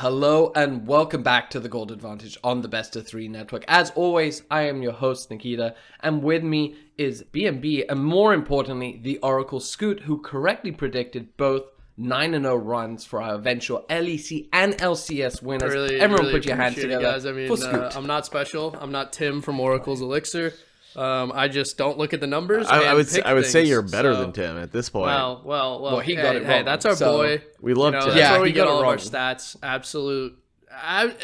Hello and welcome back to the Gold Advantage on the Best3 Network. As always, I am your host, Nikita, and with me is BNB, and more importantly, the Oracle Scoot, who correctly predicted both 9-0 runs for our eventual LEC and LCS winners. Everyone put your hands together, guys. I mean, I'm not special. I'm not Tim from Oracle's Elixir. I just don't look at the numbers. I would say you're better than Tim at this point. Well, he got it wrong. Hey, that's our boy. We love Tim. That's where we he get got it all of our wrong. stats. Absolute.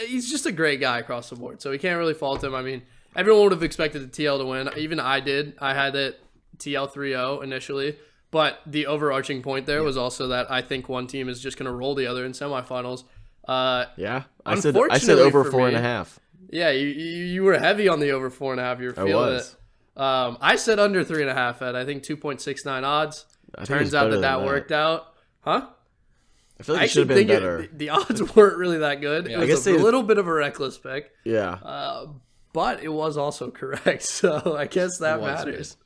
He's just a great guy across the board, so we can't really fault him. I mean, everyone would have expected the TL to win. Even I did. I had it TL 3-0 initially, but the overarching point there was also that I think one team is just going to roll the other in semifinals. Yeah, I said over 4.5. Yeah, you were heavy on the over 4.5. You were feeling it. I said under 3.5 at I think 2.69 odds. Turns out that worked out. Huh? I feel like it should have been better. The odds weren't really that good. Yeah. It was a little bit of a reckless pick. Yeah. But it was also correct. So I guess that matters.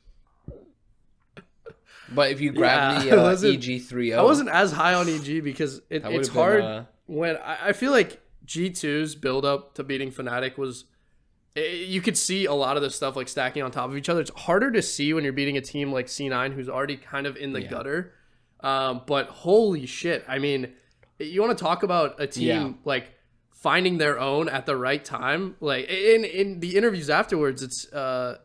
But if you grab the EG 3-0... I wasn't as high on EG because it's hard when I feel like G2's build up to beating Fnatic was... You could see a lot of this stuff like stacking on top of each other. It's harder to see when you're beating a team like C9 who's already kind of in the gutter. But holy shit. I mean, you want to talk about a team like finding their own at the right time. Like in the interviews afterwards, it's I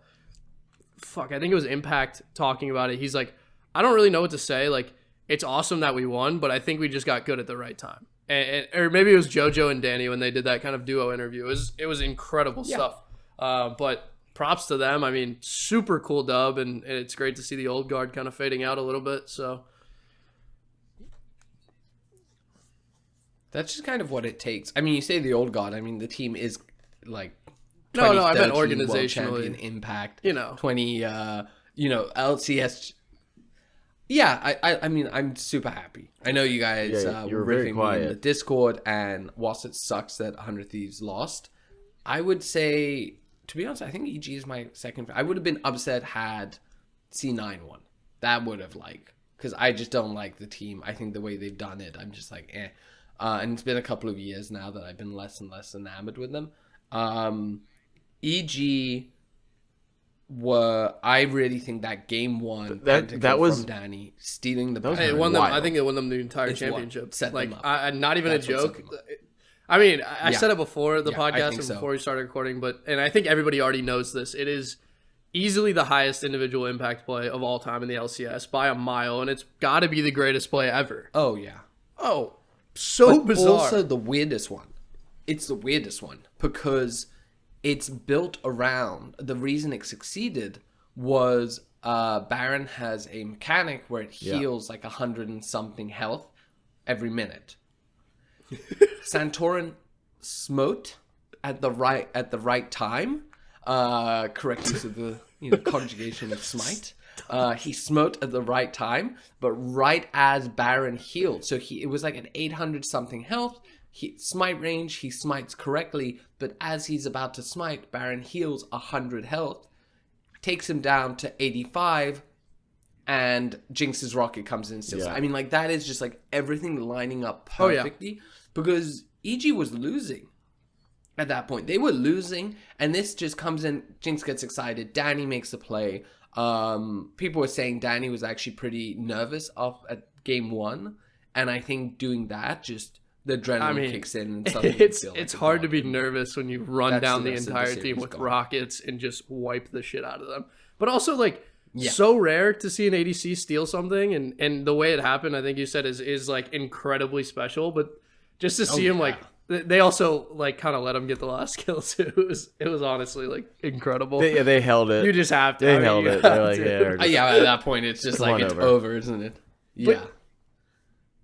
think it was Impact talking about it. He's like, I don't really know what to say. Like, it's awesome that we won, but I think we just got good at the right time. Or maybe it was Jojo and Danny when they did that kind of duo interview. It was incredible stuff. But props to them. I mean, super cool dub, and it's great to see the old guard kind of fading out a little bit. So that's just kind of what it takes. I mean, you say the old guard. I mean, the team is like no, I meant organizationally. organizationally. Champion Impact. 20. LCS. Yeah, I mean, I'm super happy. I know you guys you were were very riffing quiet me in the Discord, and whilst it sucks that 100 Thieves lost, I would say, to be honest, I think EG is my second. I would have been upset had C9 won. That would have because I just don't like the team. I think the way they've done it, I'm just like, eh. And it's been a couple of years now that I've been less and less enamored with them. EG... I really think that game one that was from Danny stealing the It won them. I think it won them the entire championship. Not even a joke. I mean, I said it before the podcast and before we started recording, and I think everybody already knows this. It is easily the highest individual impact play of all time in the LCS by a mile, and it's got to be the greatest play ever. Oh yeah. Oh, so bizarre. Also the weirdest one. It's the weirdest one because it's built around, the reason it succeeded was Baron has a mechanic where it heals like 100 and something health every minute. Santorin smote at the right time. Correct use of the conjugation of smite. He smote at the right time, but right as Baron healed. So it was like an 800 something health. Smite range, he smites correctly, but as he's about to smite, Baron heals 100 health, takes him down to 85, and Jinx's rocket comes in and steals. I mean, that is just everything lining up perfectly because EG was losing at that point. They were losing, and this just comes in, Jinx gets excited, Danny makes the play. People were saying Danny was actually pretty nervous off at game one, and I think doing that just... the adrenaline kicks in and suddenly it's hard to be nervous when you run down the entire team with rockets and just wipe the shit out of them. But also so rare to see an ADC steal something, and the way it happened, I think you said is incredibly special. But just to see him they also kind of let him get the last kill too. It was honestly incredible. They held it. You just have to. They held it. They're at that point it's just it's over, isn't it? Yeah.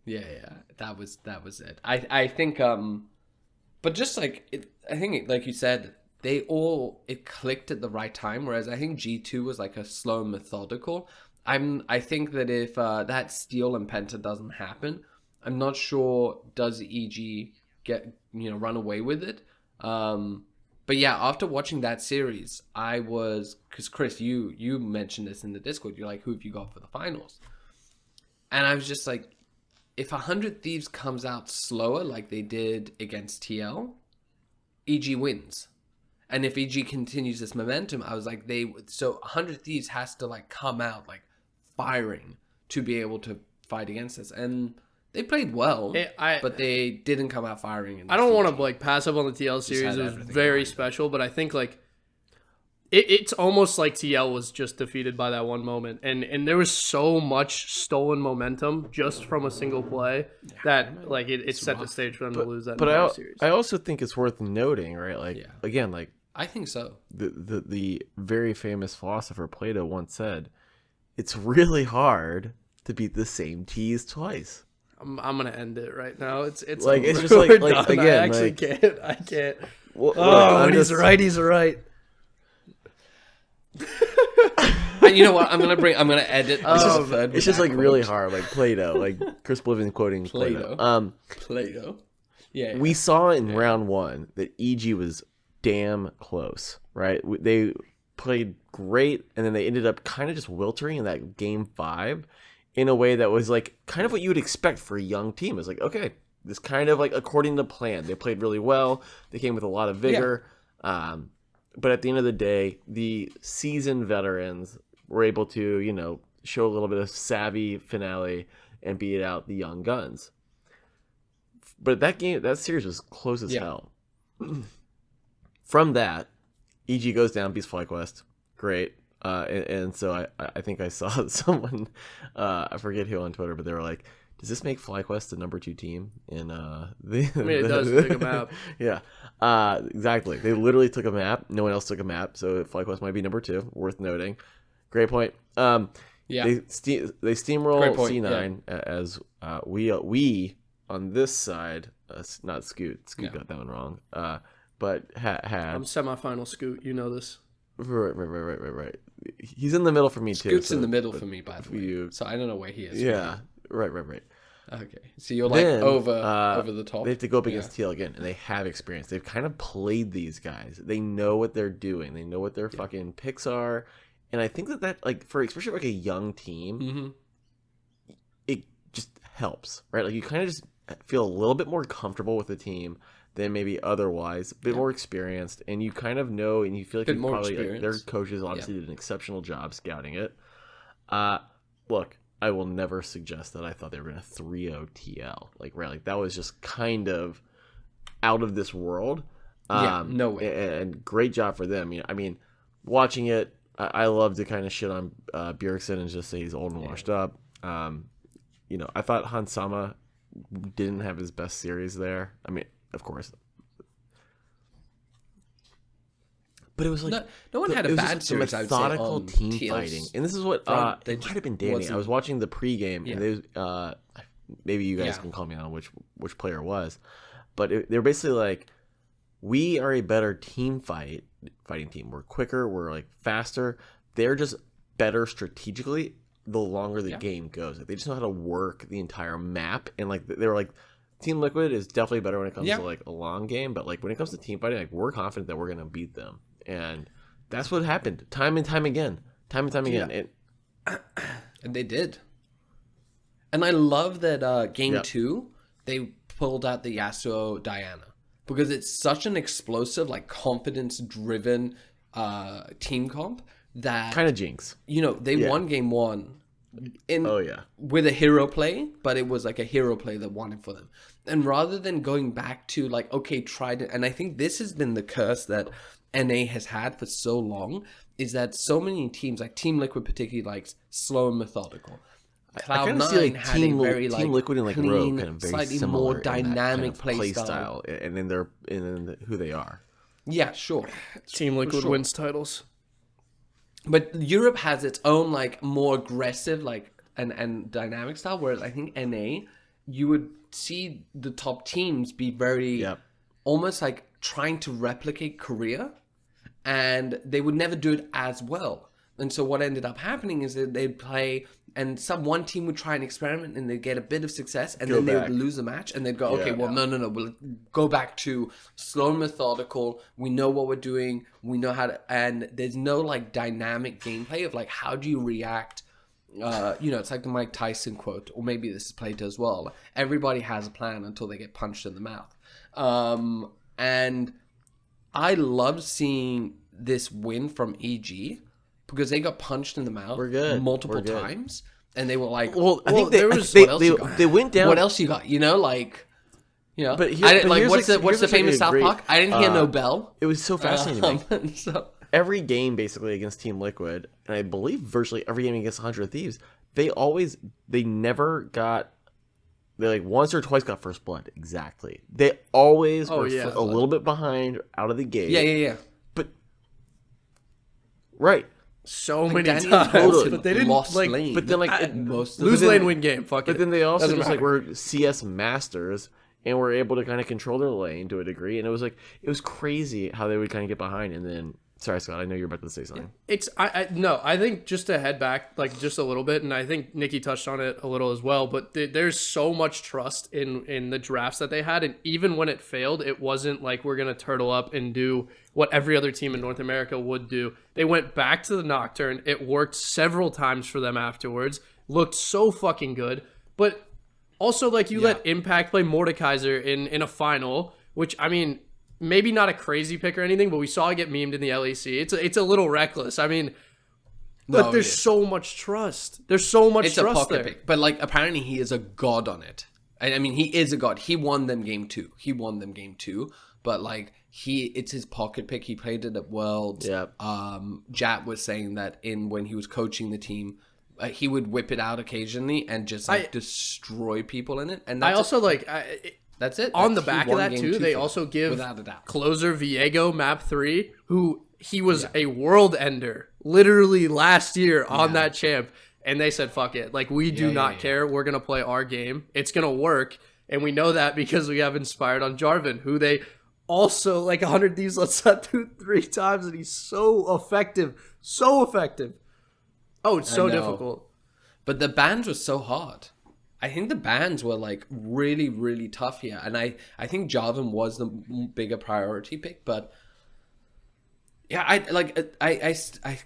Yeah. That was it. I think but just I think like you said, it clicked at the right time, whereas I think G2 was a slow and methodical. I think that if that steal and penta doesn't happen, I'm not sure does EG get run away with it. But yeah, after watching that series, I was, because Chris, you mentioned this in the Discord, you're like, who have you got for the finals? And I was just like, if 100 Thieves comes out slower like they did against TL, EG wins. And if EG continues this momentum, I was like, so 100 Thieves has to like come out like firing to be able to fight against us. And they played well, but they didn't come out firing. I don't want to like pass up on the TL series. It was very special, but I think like it's almost like TL was just defeated by that one moment, and there was so much stolen momentum just from a single play that like it set the stage for them to lose that entire series. I also think it's worth noting, right? Like again, like I think so. The very famous philosopher Plato once said, "It's really hard to beat the same tease twice." I'm gonna end it right now. It's like it's just like again. I can't. I can't. Well, he's right. He's right. And you know what? I'm gonna edit. It's just like really hard, like Plato, like Chris Bliven quoting Plato. Plato. Yeah. We saw in round 1 that EG was damn close, right? They played great, and then they ended up kind of just wiltering in that game 5 in a way that was like kind of what you would expect for a young team. It's like, okay, this kind of like according to plan. They played really well. They came with a lot of vigor. Yeah. But at the end of the day, the seasoned veterans were able to, you know, show a little bit of savvy finale and beat out the young guns. But that series was close as hell. From that, EG goes down, beats FlyQuest. Great. And so I think I saw someone, I forget who on Twitter, but they were like, does this make FlyQuest the number 2 team in it does take a map. Yeah, exactly. They literally took a map. No one else took a map, so FlyQuest might be number 2. Worth noting. Great point. They steamroll C9 as we on this side, not Scoot. Scoot got that one wrong. But had I'm semifinal Scoot. You know this. Right. He's in the middle for me too. Scoot's in the middle for me, by the way. So I don't know where he is. Yeah. Right. Okay. So you're like over the top. They have to go up against TL again, and they have experience. They've kind of played these guys. They know what they're doing. They know what their fucking picks are. And I think that like for especially like a young team, it just helps, right? Like you kind of just feel a little bit more comfortable with the team than maybe otherwise, a bit more experienced, and you kind of know, and you feel like their coaches obviously did an exceptional job scouting it. Look, I will never suggest that I thought they were going to 3-0 TL. Like that was just kind of out of this world. No way. And great job for them. I mean, watching it, I love to kind of shit on Bjergsen and just say he's old and washed up. I thought Hansama didn't have his best series there. I mean, of course. But it was like no one had a bad series. Methodical team fighting, and this is what it might have been Danny. I was watching the pregame, and maybe you guys can call me on which player it was, but they were basically like, we are a better fighting team. We're quicker. We're like faster. They're just better strategically. The longer the game goes, they just know how to work the entire map, and like they were like. Team Liquid is definitely better when it comes to like a long game, but like when it comes to team fighting, like we're confident that we're gonna beat them, and that's what happened time and time again. And they did. And I love that game 2 they pulled out the Yasuo Diana because it's such an explosive, like confidence driven team comp that kind of jinx. They won game 1. With a hero play, but it was like a hero play that won it for them. And rather than going back to like, okay, try to, and I think this has been the curse that NA has had for so long, is that so many teams, like Team Liquid particularly likes slow and methodical. Cloud9 had a very Team Liquid and like clean, Rogue kind of very slightly similar more dynamic play style, and in who they are. Yeah, sure. Team Liquid wins titles. But Europe has its own like more aggressive like and dynamic style, whereas I think NA, you would see the top teams be very almost like trying to replicate Korea, and they would never do it as well. And so what ended up happening is that they'd play, and one team would try and experiment, and they'd get a bit of success, and then they would lose the match, and they'd go, no, we'll go back to slow and methodical. We know what we're doing. We know how to, and there's no like dynamic gameplay of like how do you react it's like the Mike Tyson quote, or maybe this is played as well. Everybody has a plan until they get punched in the mouth. And I loved seeing this win from EG because they got punched in the mouth multiple times. And they were like, well, I think they went down. What else you got? But what's the famous South Park? I didn't hear no bell. It was so fascinating. Every game basically against Team Liquid, and I believe virtually every game against 100 Thieves, they never got, they like once or twice got first blood. Exactly. They always were a little bit behind out of the gate. Yeah. But right. So many times, but they didn't lost lane. But then lose lane, win game. Fuck it. But then they also were CS masters and were able to kind of control their lane to a degree. And it was crazy how they would kind of get behind and then. Sorry, Scott. I know you're about to say something. I think just to head back like just a little bit, and I think Nikki touched on it a little as well. But there's so much trust in the drafts that they had, and even when it failed, it wasn't like we're gonna turtle up and do what every other team in North America would do. They went back to the Nocturne. It worked several times for them afterwards. Looked so fucking good, but also like you let Impact play Mordekaiser in a final, which I mean. Maybe not a crazy pick or anything, but we saw it get memed in the LEC. It's a little reckless. I mean, but there's so much trust. There's so much trust a pocket there. Pick. But like, apparently he is a god on it. I mean, he is a god. He won them game two. But like, it's his pocket pick. He played it at Worlds. Yeah. Jat was saying that when he was coaching the team, he would whip it out occasionally and just destroy people in it. And that's that's it. On the back of that too, they also give closer Viego map 3, who he was a world ender literally last year on that champ, and they said fuck it, like we do not care. We're gonna play our game. It's gonna work, and we know that because we have Inspired on Jarvan, who they also like 100 Thieves let set through 3 times, and he's so effective. Oh, it's so difficult. But the bans were so hard. I think the bans were like really, really tough here. And I think Jarvan was the bigger priority pick. But yeah, I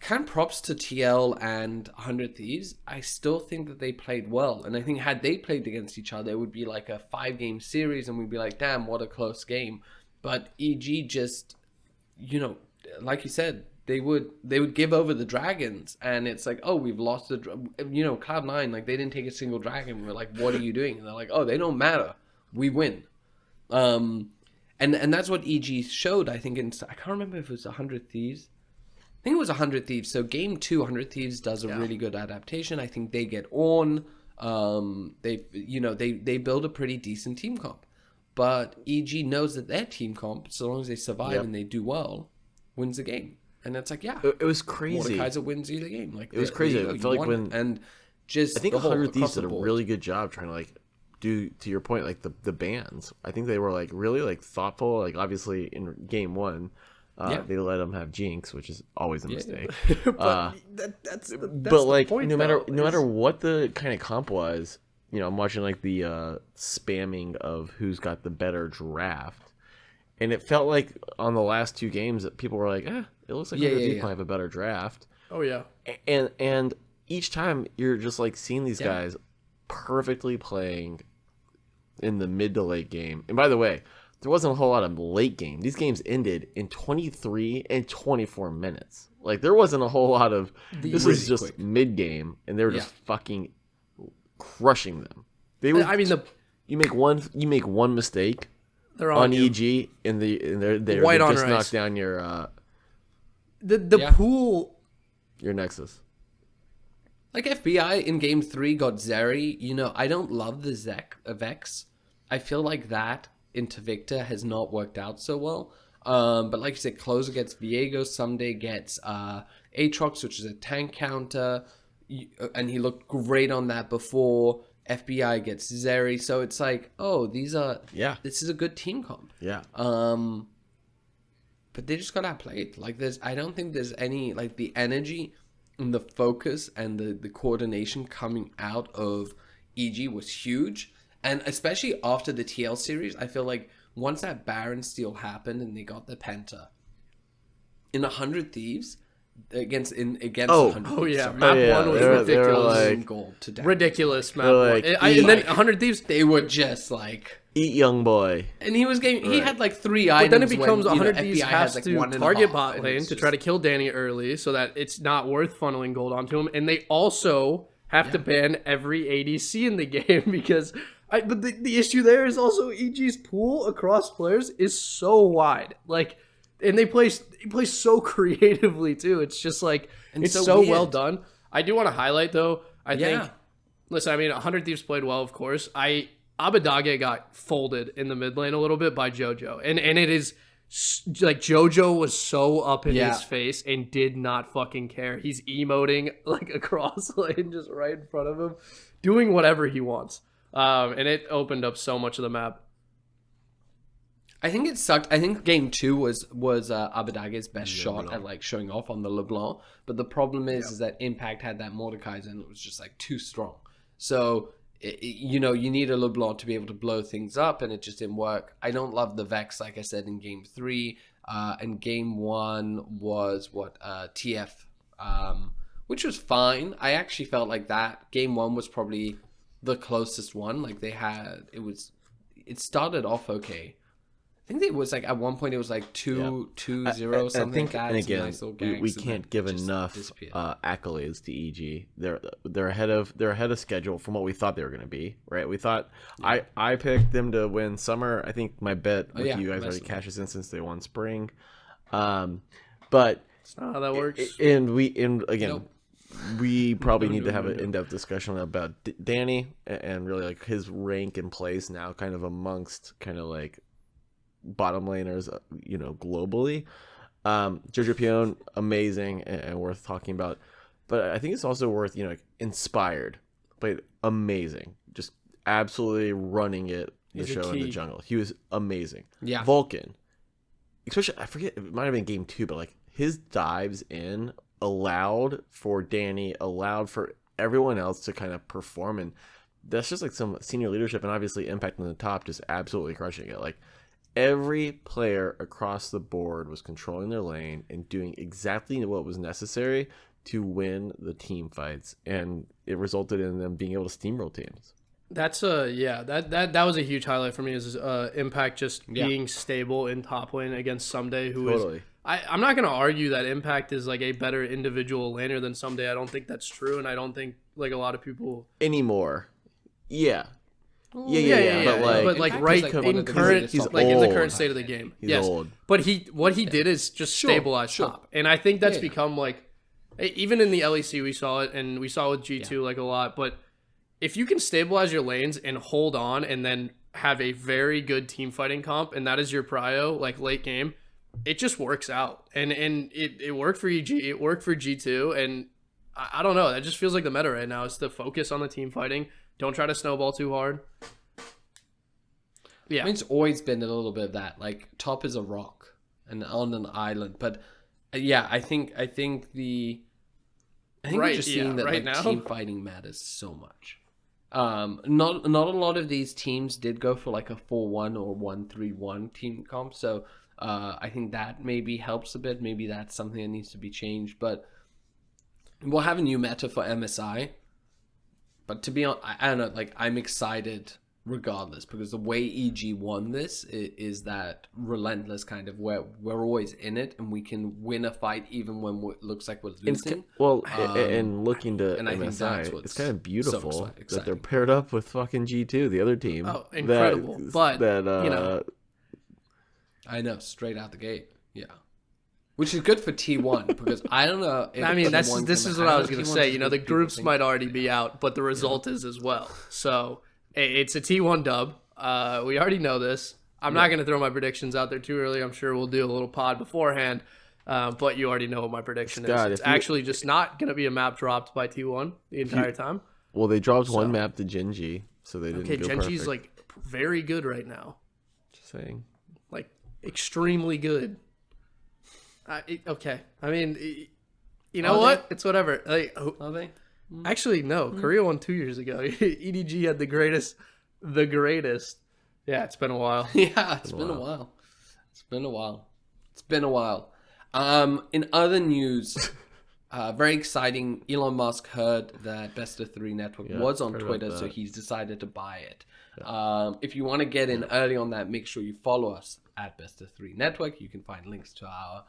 kind of props to TL and 100 Thieves. I still think that they played well. And I think had they played against each other, it would be like a 5-game series. And we'd be like, damn, what a close game. But EG just, like you said, they would give over the dragons, and it's like, oh, we've lost Cloud9, like they didn't take a single dragon. We're like, what are you doing? And they're like, oh, they don't matter, we win. And that's what EG showed. I think I can't remember if it was 100 Thieves. I think it was 100 Thieves. So game 2, 100 Thieves does a really good adaptation. I think they get on. They build a pretty decent team comp, but EG knows that their team comp, so long as they survive and they do well, wins the game. And it's like, it was crazy. Mordekaiser wins you the game. Like it was crazy. I feel like I think 100 Thieves did a really good job trying to like do, to your point, like the bans. I think they were like really like thoughtful. Like obviously in game 1, they let them have Jinx, which is always a mistake. But that's but like the point, no matter what the kind of comp was, I'm watching like the spamming of who's got the better draft. And it felt like on the last 2 games that people were like, it looks like might have a better draft. Oh, yeah. And each time you're just like seeing these guys perfectly playing in the mid to late game. And by the way, there wasn't a whole lot of late game. These games ended in 23 and 24 minutes. Like there wasn't a whole lot of, this was just mid game, and they were just fucking crushing them. You make one mistake. They're on EG, and they're just knocked down your the pool, your Nexus. Like FBI in game 3 got Zeri. I don't love the Vex. I feel like that into Victor has not worked out so well. But like you said, Closer gets Viego, Ssumday gets Aatrox, which is a tank counter, and he looked great on that before. FBI gets Zeri, so it's like, oh, this is a good team comp. Yeah. But they just got outplayed. Like I don't think there's any, like the energy and the focus and the coordination coming out of EG was huge. And especially after the TL series, I feel like once that Baron steal happened and they got the Penta, in 100 Thieves, against 100. Oh yeah, map one was ridiculous. They were like, gold to ridiculous map like, one. And then 100 Thieves, they would just like eat young boy. And he was getting. He had like 3 but items. then it becomes when, 100 Thieves has like to target bot lane to try to kill Danny early, so that it's not worth funneling gold onto him. And they also have to ban every ADC in the game because. But the issue there is also EG's pool across players is so wide. Like, and they play so creatively too. It's just like it's so well done. I do want to highlight though. I think. Listen, I mean, 100 Thieves played well, of course. Abadage got folded in the mid lane a little bit by Jojo, and it is like Jojo was so up in his face and did not fucking care. He's emoting like across lane, just right in front of him, doing whatever he wants. And it opened up so much of the map. I think it sucked. I think game 2 was Abadage's best shot at like showing off on the LeBlanc. But the problem is that Impact had that Mordekaiser and it was just like too strong. So you need a LeBlanc to be able to blow things up, and it just didn't work. I don't love the Vex, like I said in game 3, and game 1 was TF, which was fine. I actually felt like that game 1 was probably the closest one. Like it started off okay. I think it was like at one point it was like 2-0 something like that. And again, we can't give enough accolades to EG. They're ahead of schedule from what we thought they were going to be. Right? We thought I picked them to win summer. I think my bet with you guys already cashes in since they won spring. But that's not how that works. We probably need to have an in-depth discussion about Danny and really like his rank and place now, kind of amongst kind of like bottom laners, globally. Jojopyun, amazing and worth talking about, but I think it's also worth inspired, played amazing, just absolutely running it the show in the jungle. He was amazing. Yeah, Vulcan, especially I forget, it might have been game 2, but like his dives in allowed for Danny, allowed for everyone else to kind of perform, and that's just like some senior leadership, and obviously Impact in the top just absolutely crushing it. Like every player across the board was controlling their lane and doing exactly what was necessary to win the team fights, and it resulted in them being able to steamroll teams. That's that was a huge highlight for me, is Impact just being stable in top lane against Ssumday, who is I'm not going to argue that Impact is like a better individual laner than Ssumday. I don't think that's true, and I don't think like a lot lot anymore. Yeah. But like in the current state of the game, he's old. But what he did is just stabilize top, and I think that's become like, even in the LEC we saw it, and we saw it with G2 like a lot. But if you can stabilize your lanes and hold on, and then have a very good team fighting comp, and that is your prio like late game, it just works out. And it worked for EG, it worked for G2, and I don't know. That just feels like the meta right now is to focus on the team fighting. Don't try to snowball too hard. Yeah, I mean, it's always been a little bit of that. Like top is a rock and on an island, but I think we're just seeing that right now team fighting matters so much. Not a lot of these teams did go for like a 4-1 or 1-3-1 team comp, so I think that maybe helps a bit. Maybe that's something that needs to be changed, but we'll have a new meta for MSI. But to be honest, I don't know, like I'm excited regardless, because the way EG won this is that relentless kind of where we're always in it and we can win a fight even when it looks like we're losing. And looking to MSI, it's kind of beautiful that they're paired up with fucking G2, the other team. Oh, incredible. I know, straight out the gate. Yeah. Which is good for T1, because I don't know. I mean, this is what I was going to say. The groups might already be out, but the result is as well. So it's a T1 dub. We already know this. I'm not going to throw my predictions out there too early. I'm sure we'll do a little pod beforehand. But you already know what my prediction is. It's actually just not going to be a map dropped by T1 the entire time. Well, they dropped one map to Genji, so they didn't go perfect. Genji's like very good right now. Just saying. Like extremely good. Okay. I mean, you know what? It's whatever. Like, are they? Actually, no. Korea won 2 years ago. EDG had the greatest. Yeah, it's been a while. It's been a while. In other news, very exciting. Elon Musk heard that Best of 3 Network was on Twitter, so he's decided to buy it. If you want to get in early on that, make sure you follow us at Best of 3 Network. You can find links to our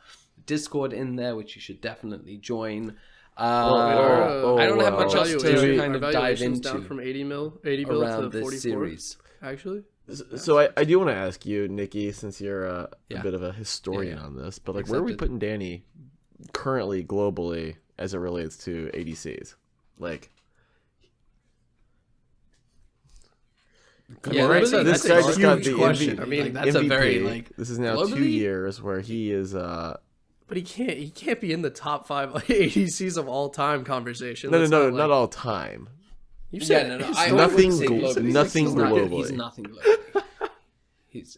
Discord in there, which you should definitely join. I don't have much else to kind of dive into down from 80 mil around to 44 this series. Actually. So I do want to ask you, Nikki, since you're a bit of a historian on this, but like, where are we putting Danny currently globally as it relates to ADCs? Like, that's guy just got huge the question. MVP. I mean, that's a very this is now globally? 2 years where he is. But he can't be in the top 5 ADCs of all time conversation. No, not all time. You said nothing globally. Nothing globally. He's nothing globally. He's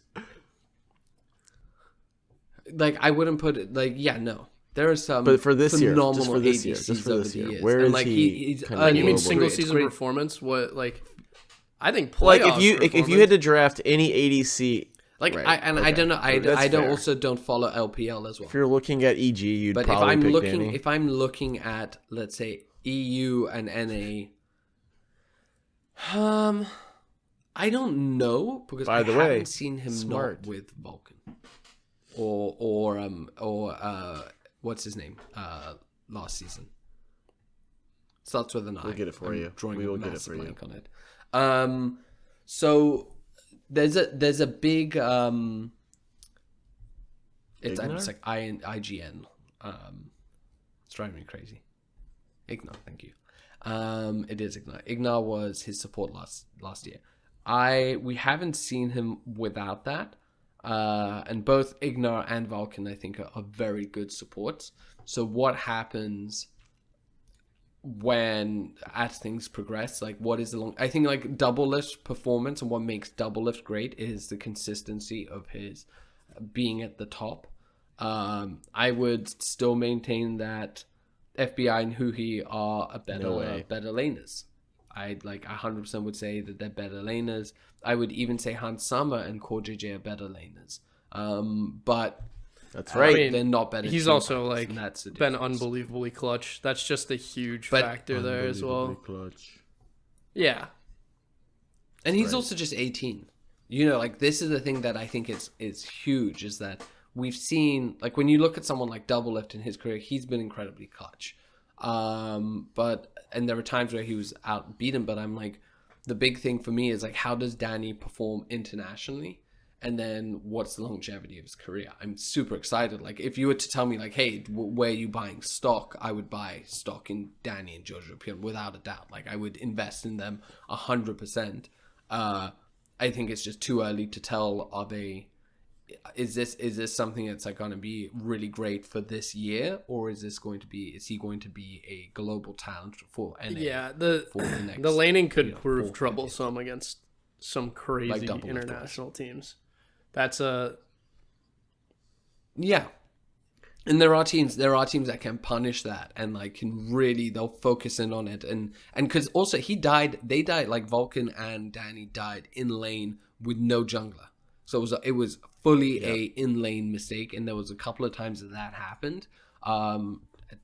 like, I wouldn't put it like, no. There are some, but for this year, phenomenal just for this ADCs year, over the years. where and is like he's you mean single season performance? What, like, I think playoff like if you had to draft any ADC, like, right, I don't know, I fair. don't follow LPL as well. If you're looking at EG, you'd but probably pick Danny. if I'm looking at, let's say, EU and NA, I don't know, because I haven't seen him not with Vulcan or what's his name last season. Starts with an I. We'll get it for you. We will get it for you. On it. So there's a big it's like IGN. It's driving me crazy. Ignar, thank you. It is Ignar. Ignar was his support last year. We haven't seen him without that. And both Ignar and Vulcan, I think, are very good supports. So what happens as things progress? Like, what is I think, like, Doublelift's performance, and what makes Doublelift great is the consistency of his being at the top. I would still maintain that FBI and Huhi are better laners. I 100% would say that they're better laners. I would even say Hans Summer and Core JJ are better laners. But that's right. I mean, they're not better. He's also been difference. unbelievably clutch. That's just a huge factor there as well. Clutch. Yeah. And he's also just 18. You know, like, this is the thing that I think is huge, is that we've seen, like, when you look at someone like Doublelift in his career, he's been incredibly clutch. And there were times where he was outbeaten, but I'm like, the big thing for me is, like, how does Danny perform internationally? And then what's the longevity of his career? I'm super excited. Like, if you were to tell me, like, hey, where are you buying stock? I would buy stock in Danny and Jojopyun without a doubt. Like, I would invest in them 100%. I think it's just too early to tell. Is this something that's, like, going to be really great for this year, or is he going to be a global talent for NA? Yeah, the laning could prove troublesome against some crazy international teams. That's and there are teams that can punish that, and, like, they'll focus in on it, and because also they died, like, Vulcan and Danny died in lane with no jungler. So it was fully a in-lane mistake, and there was a couple of times that happened. A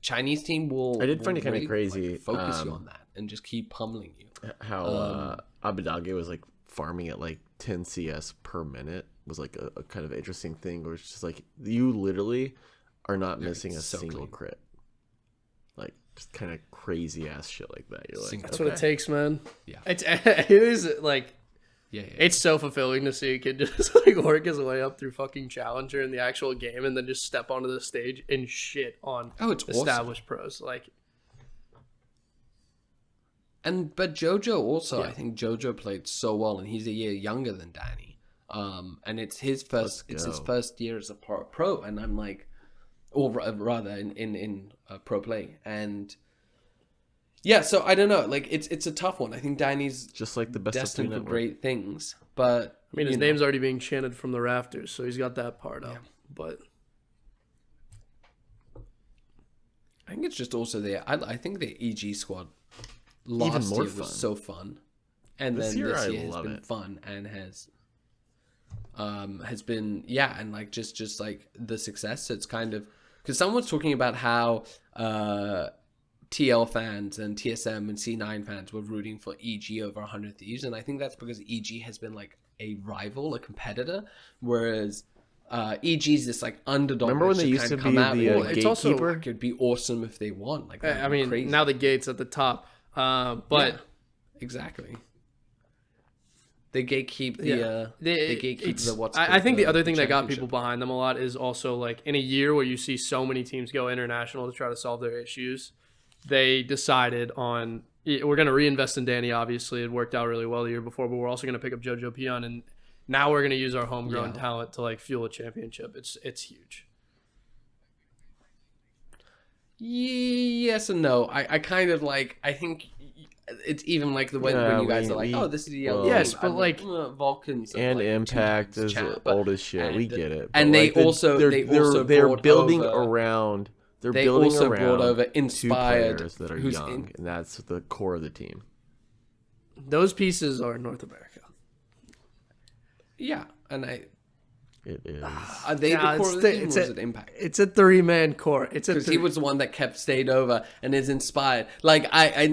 Chinese team I did find it kind of crazy. Like, focus you on that and just keep pummeling you. How Abadage was, like, farming at, like, 10 CS per minute was, like, a kind of interesting thing, where it's just like, you literally are not missing a single crit. Like, just kind of crazy ass shit like that. You're like, that's what it takes, man. Yeah, it is, like. Yeah. It's so fulfilling to see a kid just, like, work his way up through fucking Challenger in the actual game, and then just step onto the stage and shit on established pros. Like, but Jojo also, I think Jojo played so well, and he's a year younger than Danny. And it's his first year as a pro, and I'm like, or rather in pro play, and. Yeah, so I don't know. Like, it's a tough one. I think Danny's just like the best destined for great things, but I mean, his name's already being chanted from the rafters, so he's got that part up. But I think it's just also I think the EG squad last year was so fun, and this year has been fun and has been and, like, just like the success. It's kind of Because someone was talking about how TL fans and TSM and C9 fans were rooting for EG over 100 Thieves, and I think that's because EG has been like a rival, a competitor, whereas EG's this like underdog. Remember when they used to be the it's also gatekeeper? like, it'd be awesome if they won. Like, I mean, crazy. now the gate's at the top, but Yeah, exactly. They gatekeep the what's. I think the other thing that got championship. people behind them a lot is also like in a year where you see so many teams go international to try to solve their issues, they decided on we're going to reinvest in Danny. Obviously, it worked out really well the year before, but we're also going to pick up Jojopyun, and now we're going to use our homegrown talent to like fuel a championship. It's huge. Yes and no. I kind of like. I think it's even like the way when you guys are like, oh, this is the young. Yes, but like Vulcans and like Impact is old as shit. We get it. And like they're building around. They also brought over inspired players that are young, and that's the core of the team. Those pieces are North America. Yeah, and It is. Are they the core of the team, or is it Impact? It's a 3-man core. It's because he was the one that stayed over and is inspired. Like I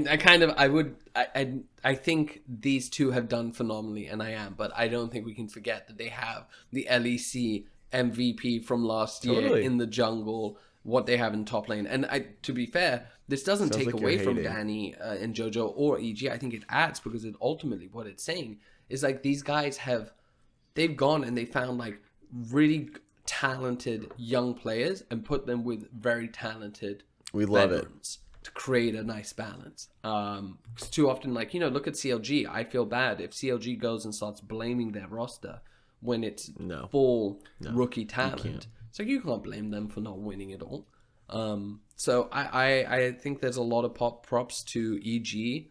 think these two have done phenomenally, and but I don't think we can forget that they have the LEC MVP from last year in the jungle. What they have in top lane, and to be fair, this doesn't take away from Danny and Jojo or EG. I think it adds, because it ultimately what it's saying is like these guys they've gone and they found like really talented young players and put them with very talented veterans to create a nice balance. Because too often, like, look at CLG. I feel bad if CLG goes and starts blaming their roster when it's full rookie talent. So you can't blame them for not winning it all. So I think there's a lot of props to EG.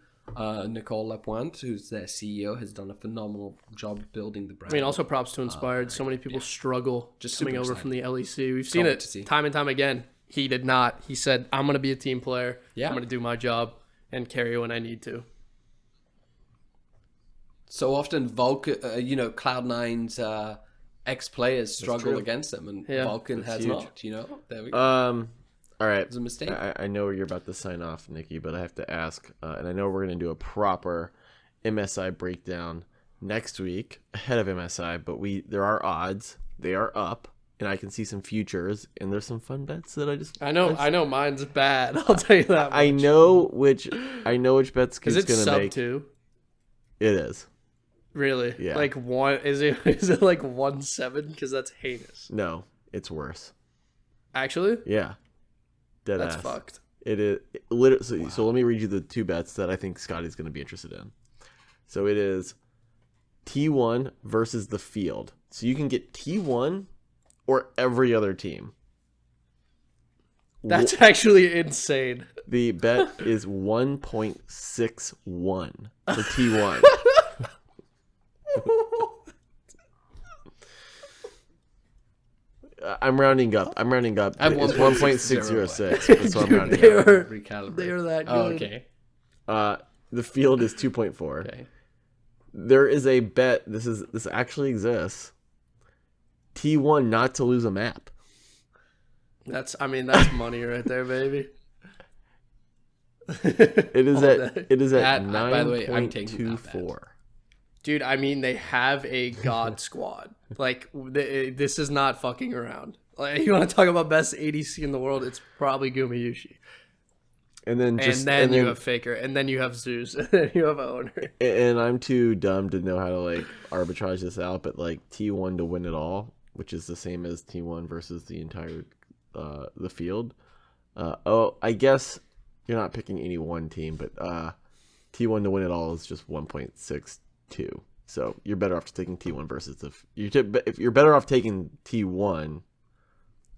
Nicole Lapointe, who's their CEO, has done a phenomenal job building the brand. I mean, also props to Inspired. So many people struggle just coming over from the LEC. We've seen it time and time again. He did not. He said, I'm going to be a team player. I'm going to do my job and carry when I need to. So often Vulcan, Cloud9's ex-players struggle against them, and Vulcan has huge. Not, There we go. All right. It was a mistake. I know you're about to sign off, Nikki, but I have to ask, and I know we're going to do a proper MSI breakdown next week ahead of MSI, but there are odds. They are up, and I can see some futures, and there's some fun bets that I know mine's bad. I'll tell you that much. I know which bets Scoot's going to make. Is it sub 2? It is. Really? Yeah. Like one? Is it like 1-7? Because that's heinous. No, it's worse. Actually? Yeah. That's fucked. It is literally. Wow. So let me read you the two bets that I think Scotty's going to be interested in. So it is T1 versus the field. So you can get T1 or every other team. That's actually insane. The bet is 1.61 for T1. I'm rounding up. It's 1.606. So I'm rounding up. They are that good. Oh, okay. The field is 2.4. Okay. There is a bet. This actually exists. T1 not to lose a map. That's money right there, baby. It is at 9.24. By the way, I'm taking that bet. Dude, I mean, they have a god squad. Like, this is not fucking around. Like, you want to talk about best ADC in the world? It's probably Gumayushi. And then you have Faker, and then you have Zeus, and then you have Owner. And I'm too dumb to know how to like arbitrage this out, but like T1 to win it all, which is the same as T1 versus the entire the field. I guess you're not picking any one team, but T1 to win it all is just 1.62. So you're better off taking T1 versus if you're better off taking T1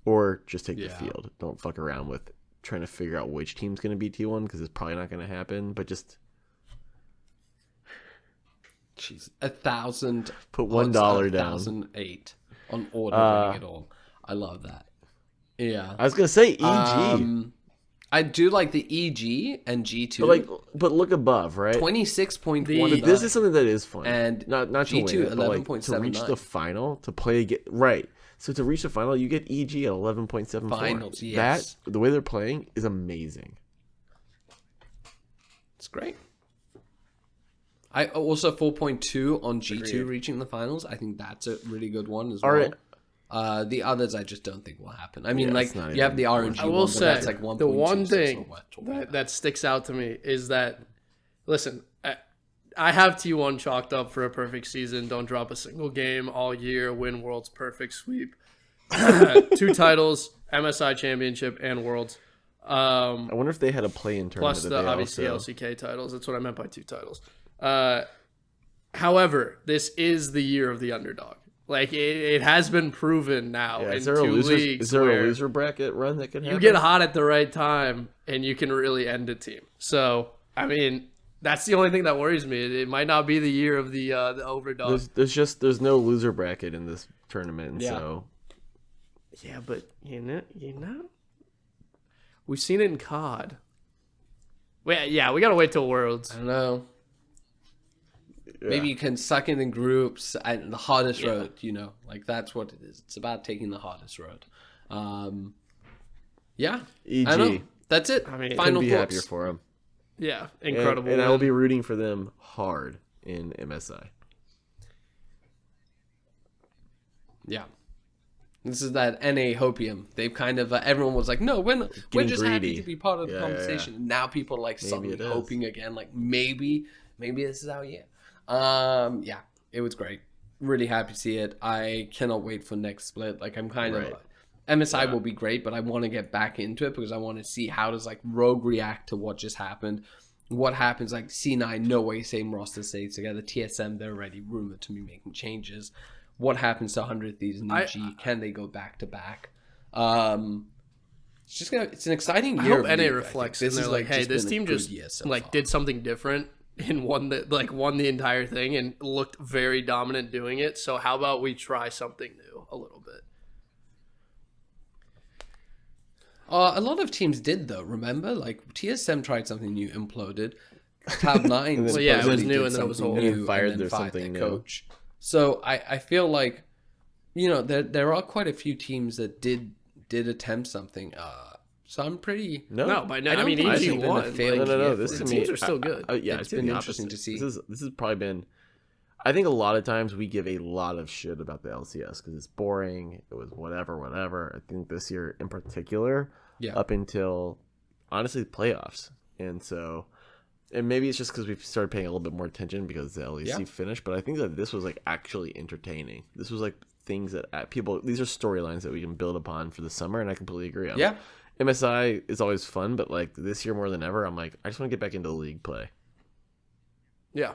or just take the field. Don't fuck around with trying to figure out which team's going to be T1 because it's probably not going to happen, but just jeez, 1,000 put $1 down, 1,008 on order winning it all. I love that. Yeah, I was going to say EG. I do like the EG and G2. But look above, right? 26.1. But this is something that is fun. And not G2, to win it, but like to reach the final, to play again. Right. So to reach the final, you get EG at 11.74. Finals, yes. That, the way they're playing is amazing. It's great. I also 4.2 on G2 Agreed. reaching the finals. I think that's a really good one as well. The others I just don't think will happen. I mean, like you have the RNG. I will one, say but that's like 1. the one 2, thing so that sticks out to me is that, listen, I have T1 chalked up for a perfect season. Don't drop a single game all year. Win Worlds, perfect sweep. 2 titles, MSI Championship and Worlds. I wonder if they had a play-in tournament. Plus the obviously LCK titles. That's what I meant by 2 titles. However, this is the year of the underdog. Like it has been proven now in 2 leagues. Is there a loser bracket run that can happen? You get hot at the right time and you can really end a team. So I mean, that's the only thing that worries me. It might not be the year of the overdog. There's no loser bracket in this tournament, and Yeah. so Yeah, but you know, we've seen it in COD. We gotta wait till Worlds. I don't know. Maybe you can suck in groups and the hardest road, like that's what it is. It's about taking the hardest road. Yeah. EG. I know. That's it. I mean, Final couldn't be thoughts. happier for them. Yeah, incredible. And I will win. be rooting for them hard in MSI. Yeah. This is that NA hopium. They've kind of everyone was like, no, we're just happy greedy. to be part of the Yeah, conversation. And now people are like suddenly it is. hoping again, like maybe this is our year. Yeah, it was great. Really happy to see it. I cannot wait for next split. Like I'm kind of MSI will be great, but I want to get back into it because I want to see how does like Rogue react to what just happened. What happens like C9, no way same roster stays together. TSM, they're already rumored to be making changes. What happens to 100 Thieves and EG? Can they go back to back? It's an exciting year. I hope NA reflects and they're like, hey, this team just far. did something different and won the entire thing and looked very dominant doing it. So how about we try something new a little bit? A lot of teams did though. Remember, like TSM tried something new, imploded. Cloud9, Well, yeah, it was new and then it was old. new, And fired then their fired something their new. coach. So I feel like, there are quite a few teams that did attempt something. So I'm pretty. No, by now, I mean, think EG it's been a won. failed year This for to them. me teams are still good. It's been interesting to see. This has probably been. I think a lot of times we give a lot of shit about the LCS because it's boring. It was whatever. I think this year in particular, up until honestly the playoffs, and maybe it's just because we've started paying a little bit more attention because the LEC finished. But I think that this was like actually entertaining. This was like things that people. These are storylines that we can build upon for the summer, and I completely agree. MSI is always fun, but like this year more than ever, I'm like, I just want to get back into league play. Yeah.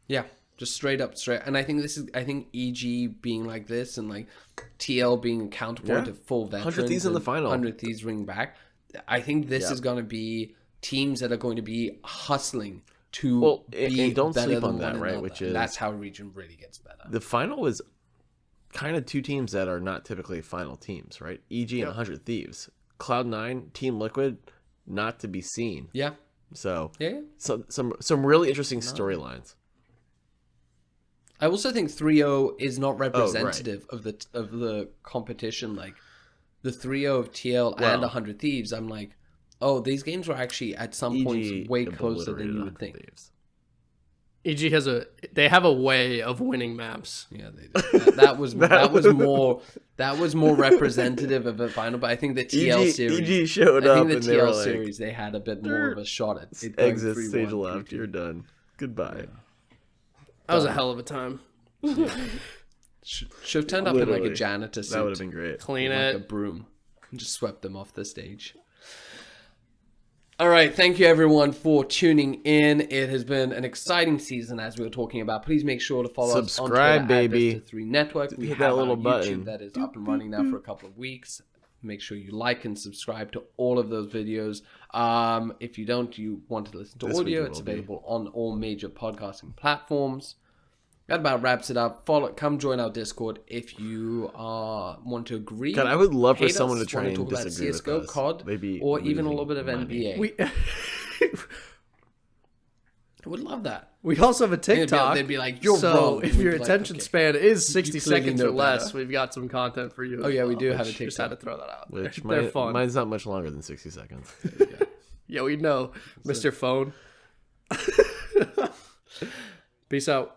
Yeah, just straight. And I think EG being like this and like TL being a counterpoint to full veterans. 100 Thieves in the final. 100 Thieves ring back. I think this is going to be teams that are going to be hustling to be and don't better sleep than on that, one right? another. Which is that's how region really gets better. The final was kind of 2 teams that are not typically final teams, right? EG and 100 Thieves. Cloud9, Team Liquid, not to be seen. Yeah. So Yeah. some really interesting storylines. I also think 3-0 is not representative of the competition. Like the 3-0 of TL and 100 Thieves, I'm like, oh, these games were actually at some points way closer than you would think. Thieves. EG they have a way of winning maps. Yeah, they did. That was more representative of a final. But I think the TL series, EG showed I up think and the they were TL like, series, they had a bit more of a shot at it going exit 3-1, stage left. 3-2. You're done. Goodbye. That was a hell of a time. Should have turned up in like a Literally. janitor suit. That would have been great. Clean like a it. broom and just swept them off the stage. All right, thank you everyone for tuning in. It has been an exciting season, as we were talking about. Please make sure to follow us on Subscribe, Twitter baby. at BWS3 Network. We Hit have that little our button. YouTube that is up and running now for a couple of weeks. Make sure you like and subscribe to all of those videos. If you want to listen to This audio, week it it's will be. available on all major podcasting platforms. That about wraps it up. Come join our Discord if you want to agree. God, I would love for hate someone us, to try wanna and talk about disagree with CS:GO, us. COD, They'd be or even a losing little bit of money. NBA. We I would love that. We also have a TikTok. They'd be like, "You're so wrong." if your attention span is 60 clearly seconds know or less, better. we've got some content for you. Oh yeah, we do have a Just TikTok. had to throw that out. Which They're fun. mine's not much longer than 60 seconds. Yeah, we know, Mr. Phone. Peace out.